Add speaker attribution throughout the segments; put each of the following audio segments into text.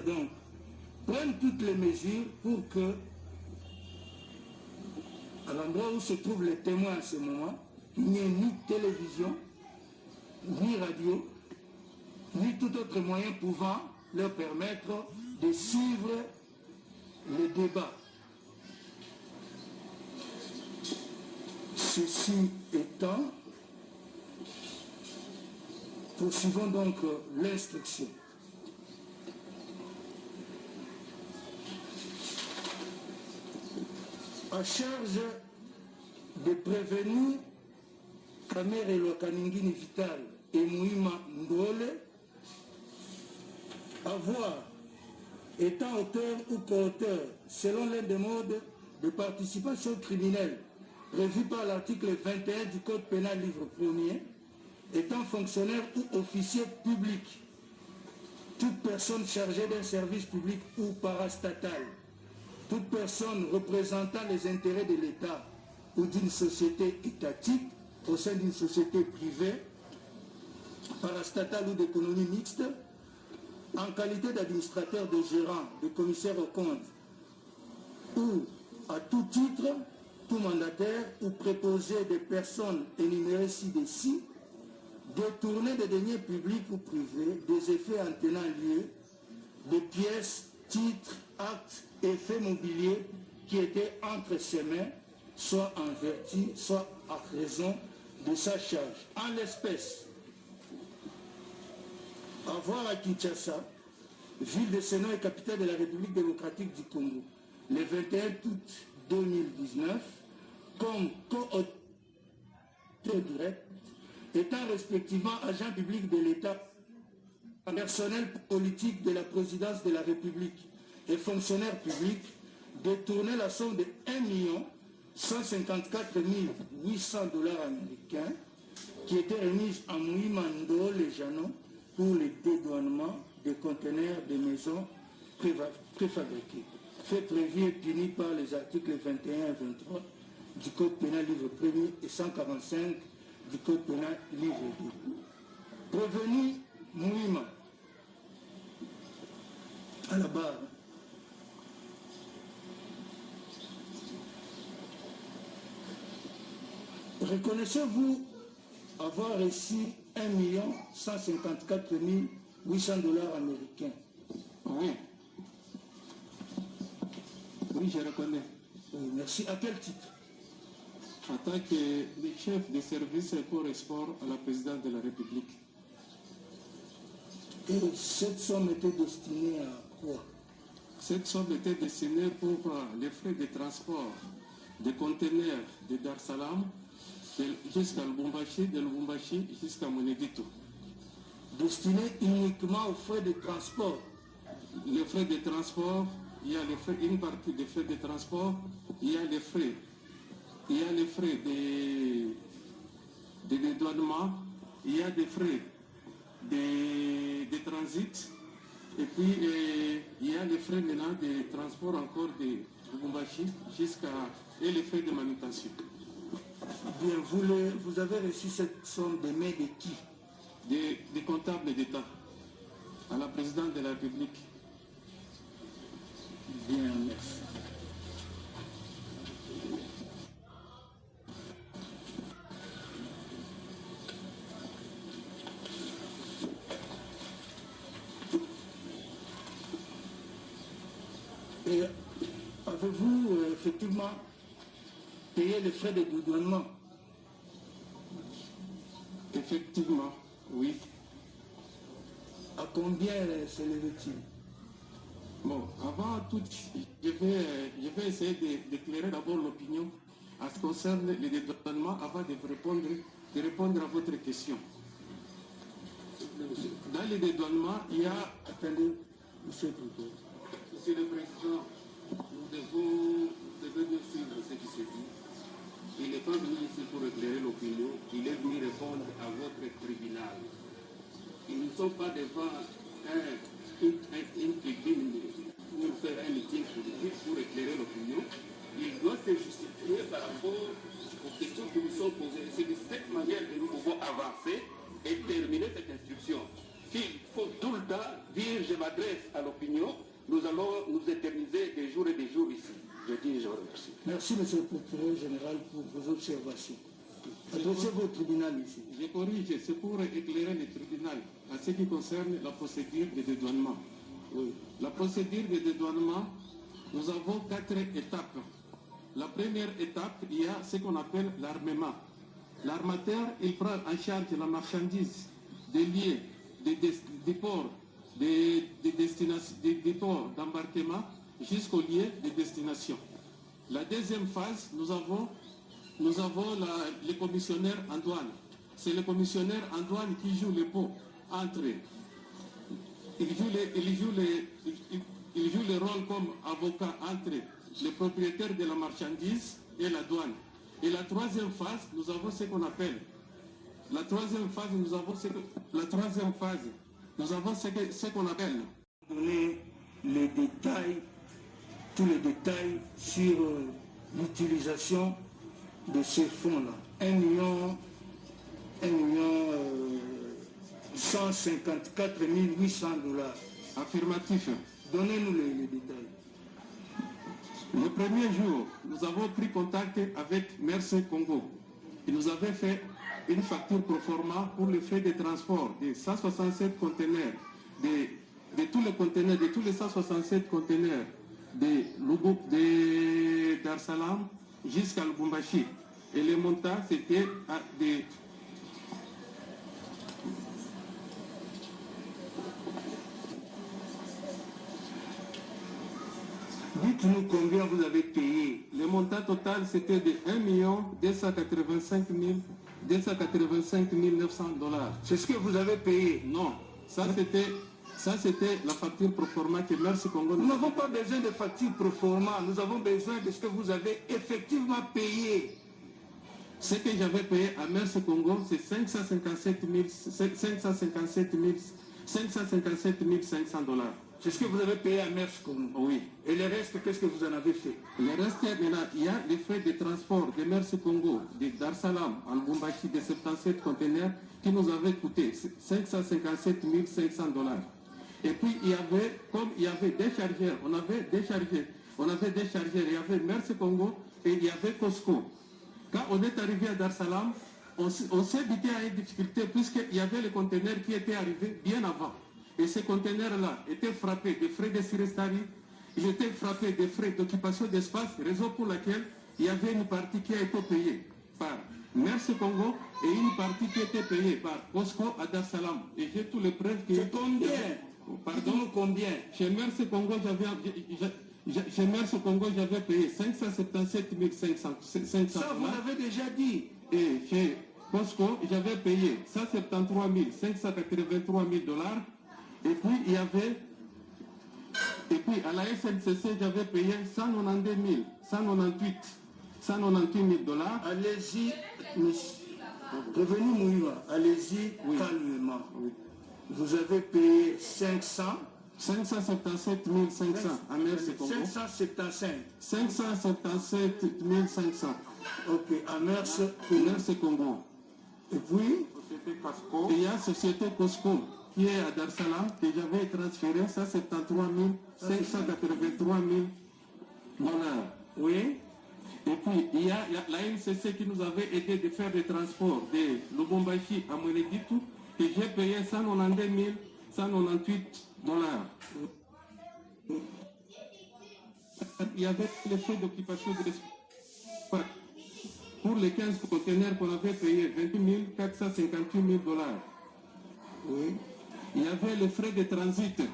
Speaker 1: Donc, prennent toutes les mesures pour que, à l'endroit où se trouvent les témoins à ce moment, il n'y ait ni télévision, ni radio, ni tout autre moyen pouvant leur permettre de suivre le débat. Ceci étant, poursuivons donc l'instruction. À charge de prévenir Kamere Lokaningini Vital et Mouima Ndole, avoir, étant auteur ou co-auteur, selon l'un des modes de participation criminelle prévu par l'article 21 du Code pénal livre 1er, étant fonctionnaire ou officier public, toute personne chargée d'un service public ou parastatal, toute personne représentant les intérêts de l'État ou d'une société étatique au sein d'une société privée, parastatale ou d'économie mixte, en qualité d'administrateur, de gérant, de commissaire aux comptes, ou à tout titre, tout mandataire ou préposé des personnes énumérées ci-dessus, détourner des deniers publics ou privés des effets en tenant lieu de pièces, titres, actes, effets mobiliers qui étaient entre ses mains, soit en vertu, soit à raison de sa charge. En l'espèce, avoir à Kinshasa, ville de Sénon et capitale de la République démocratique du Congo, le 21 août 2019, comme co-auteur direct, étant respectivement agent public de l'État, personnel politique de la présidence de la République et fonctionnaire public, détourner la somme de 1 154 800 $ américains qui était remise en Mouimando les Janon pour le dédouanement des conteneurs de maisons préfabriqués. Fait prévu et puni par les articles 21 et 23 du Code pénal livre 1er et 145 du Code pénal livre 2. Prévenu Mouima à la barre. Reconnaissez-vous avoir reçu 1 154 800 $ américains?
Speaker 2: Oui. Oui, je reconnais.
Speaker 1: Oui, merci. À quel titre?
Speaker 2: En tant que chef de service pour export à la présidente de la République.
Speaker 1: Et cette somme était destinée à quoi?
Speaker 2: Cette somme était destinée pour les frais de transport des conteneurs de Dar Salam jusqu'à Lubumbashi, de Lubumbashi jusqu'à Monedito.
Speaker 1: Destinée uniquement aux frais de transport?
Speaker 2: Les frais de transport, il y a les frais, une partie des frais de transport, il y a les frais de dédouanement, il y a des frais de transit, et puis il y a les frais maintenant de transport encore de Lubumbashi et les frais de manutention.
Speaker 1: Bien, vous avez reçu cette somme de main de qui?
Speaker 2: Des comptables d'État, à la présidente de la République.
Speaker 1: Bien, merci. Et avez-vous effectivement payé les frais de dédouanement?
Speaker 2: Effectivement, oui.
Speaker 1: À combien s'élevait-il?
Speaker 2: Bon, avant tout, je vais essayer d'éclairer d'abord l'opinion en ce qui concerne les dédouanements avant de répondre à votre question. Dans les dédouanements, il y a...
Speaker 1: Attendez, Monsieur
Speaker 2: le Président, nous devons bien suivre ce qui se dit. Il n'est pas venu ici pour éclairer l'opinion, il est venu répondre à votre tribunal. Ils ne sont pas devant une tribune pour faire un meeting politique pour éclairer l'opinion. Il doit se justifier par rapport aux questions qui nous sont posées. C'est de cette manière que nous pouvons avancer et terminer cette instruction. Il faut tout le temps dire je m'adresse à l'opinion. l'opinion, nous allons nous éterniser des jours et des jours ici. Je dis, je vous remercie.
Speaker 1: Merci, monsieur le procureur général, pour vos observations. Adressez-vous au tribunal ici.
Speaker 2: Je corrige, c'est pour éclairer le tribunal à ce qui concerne la procédure de dédouanement. Oui. La procédure de dédouanement, nous avons 4 étapes. La première étape, il y a ce qu'on appelle l'armement. L'armateur, il prend en charge la marchandise des lieux, des ports, des ports d'embarquement jusqu'au lieu de destination. La deuxième phase, nous avons le commissionnaire en douane. C'est le commissionnaire en douane qui joue le pot entre. Il joue le rôle comme avocat entre les propriétaires de la marchandise et la douane. Et la troisième phase, nous avons ce qu'on appelle. La troisième phase, nous avons ce qu'on appelle.
Speaker 1: Donner les détails, tous les détails sur l'utilisation de ces fonds-là. 154 800 $.
Speaker 2: Affirmatif.
Speaker 1: Donnez-nous les détails.
Speaker 2: Le premier jour, nous avons pris contact avec Merce Congo. Il nous avait fait une facture pro forma pour le frais de transport de 167 conteneurs, de tous les conteneurs, de tous les 167 conteneurs de Dar es Salaam jusqu'à Lubumbashi. Et le montant, c'était de...
Speaker 1: Dites-nous combien vous avez payé.
Speaker 2: Le montant total, c'était de 1 285 900 $.
Speaker 1: C'est ce que vous avez payé?
Speaker 2: Non, ça c'était la facture pro forma que Merce Congo...
Speaker 1: Nous n'avons pas besoin de facture pro forma, nous avons besoin de ce que vous avez effectivement payé.
Speaker 2: Ce que j'avais payé à Merce Congo, c'est 557 500 $.
Speaker 1: C'est ce que vous avez payé à Merce Congo?
Speaker 2: Oui.
Speaker 1: Et le reste, qu'est-ce que vous en avez fait?
Speaker 2: Le reste, il y a les frais de transport de Merce Congo, de Dar es Salaam, en Lubumbashi, de 77 conteneurs qui nous avaient coûté 557 500 $. Et puis, il y avait des chargeurs, il y avait Merce Congo et il y avait Costco. Quand on est arrivé à Dar es Salaam, on s'est buté à une difficulté puisqu'il y avait les conteneurs qui étaient arrivés bien avant. Et ces conteneurs-là étaient frappés de frais de Sirestari, ils étaient frappés de frais d'occupation d'espace, raison pour laquelle il y avait une partie qui a été payée par Merce Congo et une partie qui a été payée par Costco à Dar es Salaam. Et j'ai tous les preuves qui...
Speaker 1: C'est combien? Pardon, combien?
Speaker 2: Chez Merce Congo, j'avais payé 577 500 $.
Speaker 1: Ça, vous l'avez déjà dit.
Speaker 2: Et chez Costco, j'avais payé 173 583 000 $. Et puis, à la SNCC, j'avais payé 198 000 $.
Speaker 1: Allez-y, revenez Mouima, allez-y calmement.
Speaker 2: Oui.
Speaker 1: Vous avez payé 577
Speaker 2: 500 à Merce Congo. 577 500.
Speaker 1: Ok, à Merce
Speaker 2: Congo.
Speaker 1: Et puis,
Speaker 2: il y a Société Costco qui est à Dar es Salaam, que j'avais transféré 173 583 000 $.
Speaker 1: Oui.
Speaker 2: Et puis, il y a la NCC qui nous avait aidé de faire des transports de Lubumbashi à Mweneditu, que j'ai payé 198 $. Il y avait les frais d'occupation de l'espace. Pour les 15 conteneurs qu'on avait payé 28 458 000 $.
Speaker 1: Oui.
Speaker 2: Il y avait les frais de transit de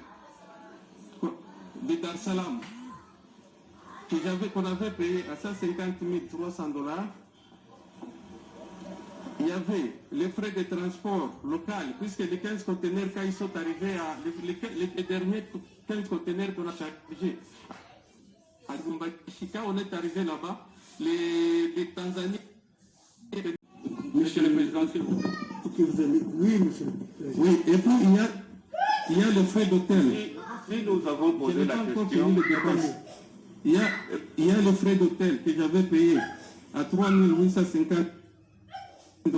Speaker 2: Dar es Salaam qu'on avait payé à 150 300 $. Il y avait les frais de transport local, puisque les 15 conteneurs, quand ils sont arrivés les derniers 15 conteneurs qu'on a chargés à Lubumbashi, quand on est arrivé là-bas, les Tanzaniens... Monsieur le Président, s'il vous plaît.
Speaker 1: Oui, monsieur.
Speaker 2: Oui, et puis il y a le frais d'hôtel.
Speaker 3: Si nous avons posé la question...
Speaker 2: Il y a le frais d'hôtel que j'avais payé à 3 850 $.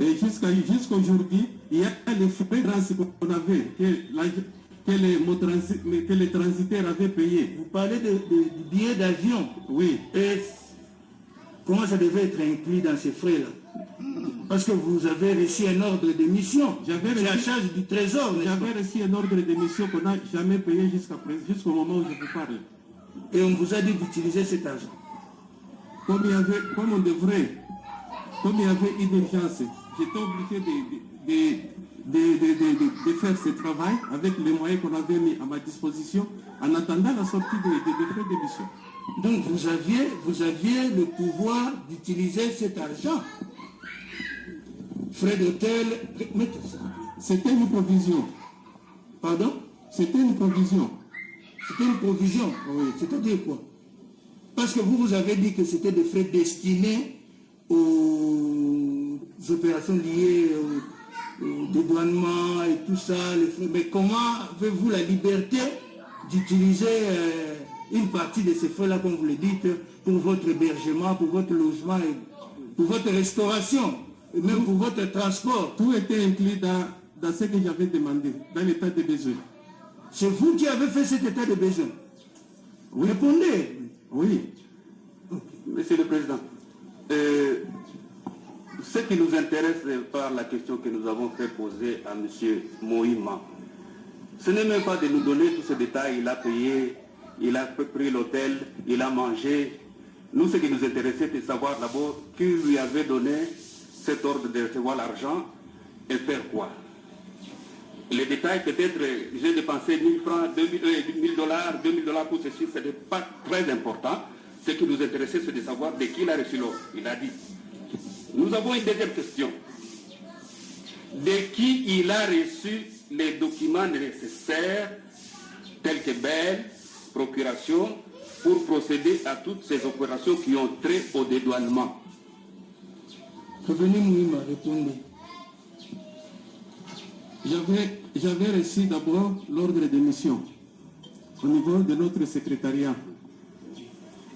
Speaker 2: Et jusqu'aujourd'hui,
Speaker 4: Il y a les frais de transit qu'on avait, que les transitaires avaient payés.
Speaker 1: Vous parlez de billets d'avion.
Speaker 4: Oui.
Speaker 1: Et comment ça devait être inclus dans ces frais-là? Parce que vous avez reçu un ordre de mission. C'est à charge du trésor.
Speaker 4: J'avais reçu un ordre de mission qu'on n'a jamais payé jusqu'au moment où je vous parle.
Speaker 1: Et on vous a dit d'utiliser cet argent.
Speaker 4: Comme il y avait une urgence, j'étais obligé de faire ce travail avec les moyens qu'on avait mis à ma disposition en attendant la sortie des frais de mission.
Speaker 1: Donc vous aviez le pouvoir d'utiliser cet argent. Frais d'hôtel,
Speaker 4: c'était une provision.
Speaker 1: Pardon?
Speaker 4: C'était une provision.
Speaker 1: C'était une provision, oui. C'est-à-dire quoi? Parce que vous avez dit que c'était des frais destinés aux opérations liées au dédouanement et tout ça. Les frais. Mais comment avez-vous la liberté d'utiliser une partie de ces frais-là, comme vous le dites, pour votre hébergement, pour votre logement, et pour votre restauration, et même pour votre transport?
Speaker 4: Tout était inclus dans ce que j'avais demandé, dans l'état de besoin.
Speaker 1: C'est vous qui avez fait cet état de besoin? Vous répondez?
Speaker 4: Oui.
Speaker 3: Monsieur le Président, ce qui nous intéresse par la question que nous avons fait poser à M. Mohima, ce n'est même pas de nous donner tous ces détails. Il a payé, il a pris l'hôtel, il a mangé. Nous, ce qui nous intéressait, c'est de savoir d'abord qui lui avait donné cet ordre de recevoir l'argent et faire quoi. Les détails, peut-être, j'ai dépensé 1000 francs, 1000 dollars, 2000 dollars pour ceci, ce n'est pas très important. Ce qui nous intéressait, c'est de savoir de qui il a reçu l'ordre. Il a dit. Nous avons une deuxième question. De qui il a reçu les documents nécessaires, tels que bail, procuration, pour procéder à toutes ces opérations qui ont trait au dédouanement.
Speaker 1: Revenez, Mouima, répondez.
Speaker 4: J'avais reçu d'abord l'ordre de mission au niveau de notre secrétariat.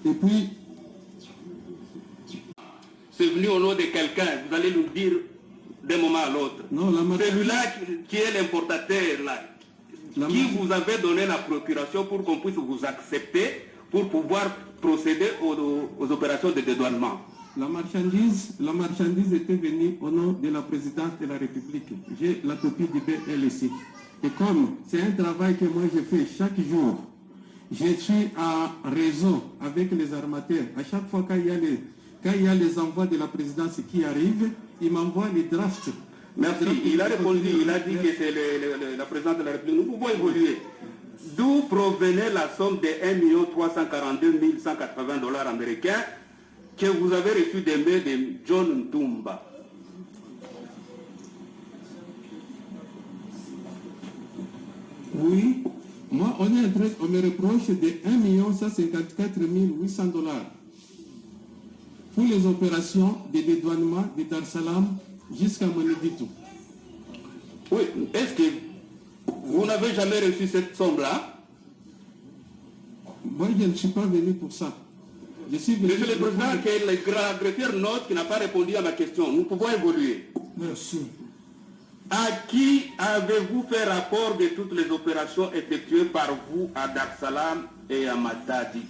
Speaker 4: Et puis,
Speaker 3: c'est venu au nom de quelqu'un, vous allez nous dire d'un moment à l'autre. Celui-là qui est l'importateur, là, qui vous avait donné la procuration pour qu'on puisse vous accepter pour pouvoir procéder aux opérations de dédouanement.
Speaker 4: La marchandise était venue au nom de la présidente de la République. J'ai la copie du BLC. Et comme c'est un travail que moi je fais chaque jour, je suis en réseau avec les armateurs. À chaque fois qu'il y a les envois de la présidence qui arrivent, ils m'envoient les drafts.
Speaker 3: Merci. Il a répondu, il a dit que c'est la présidente de la République. Nous pouvons évoluer. D'où provenait la somme de 1 342 180 dollars américains que vous avez reçu des mains de John Ntumba?
Speaker 4: Oui. Moi, on me reproche de 1 154 800 dollars pour les opérations de dédouanement de Dar Salam jusqu'à Maneditou.
Speaker 3: Oui, est-ce que vous n'avez jamais reçu cette somme-là?
Speaker 4: Moi, je ne suis pas venu pour ça.
Speaker 3: Monsieur le Président, que le grand greffier note qui n'a pas répondu à ma question. Nous pouvons évoluer.
Speaker 1: Merci.
Speaker 3: À qui avez-vous fait rapport de toutes les opérations effectuées par vous à Dar Salam et à Matadi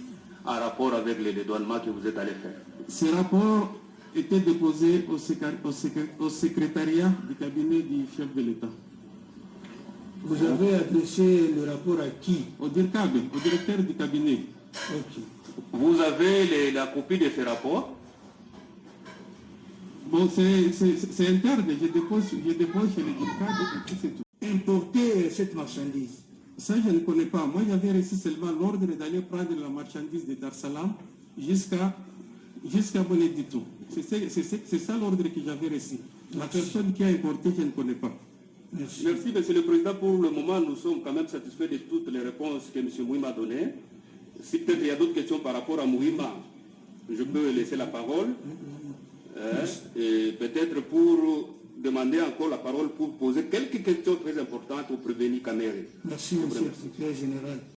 Speaker 3: en rapport avec les dédouanements que vous êtes allé faire?
Speaker 4: Ces rapports étaient déposés au secrétariat du cabinet du chef de l'État.
Speaker 1: Vous avez adressé le rapport à qui?
Speaker 4: Au directeur du cabinet.
Speaker 1: Ok.
Speaker 3: Vous avez la copie de ces rapports?
Speaker 4: Bon, c'est interne, je dépose chez le directeur et c'est tout.
Speaker 1: Importer cette marchandise.
Speaker 4: Ça, je ne connais pas. Moi, j'avais reçu seulement l'ordre d'aller prendre la marchandise de Dar Salam jusqu'à Maneditou. C'est ça l'ordre que j'avais reçu. La personne qui a importé, je ne connais pas.
Speaker 3: Merci, Monsieur le Président. Pour le moment, nous sommes quand même satisfaits de toutes les réponses que M. Mohima a données. Si peut-être il y a d'autres questions par rapport à Mohima, je peux laisser la parole. Et peut-être pour demander encore la parole pour poser quelques questions très importantes au prévenu Kamere.
Speaker 1: Merci, monsieur le secrétaire général.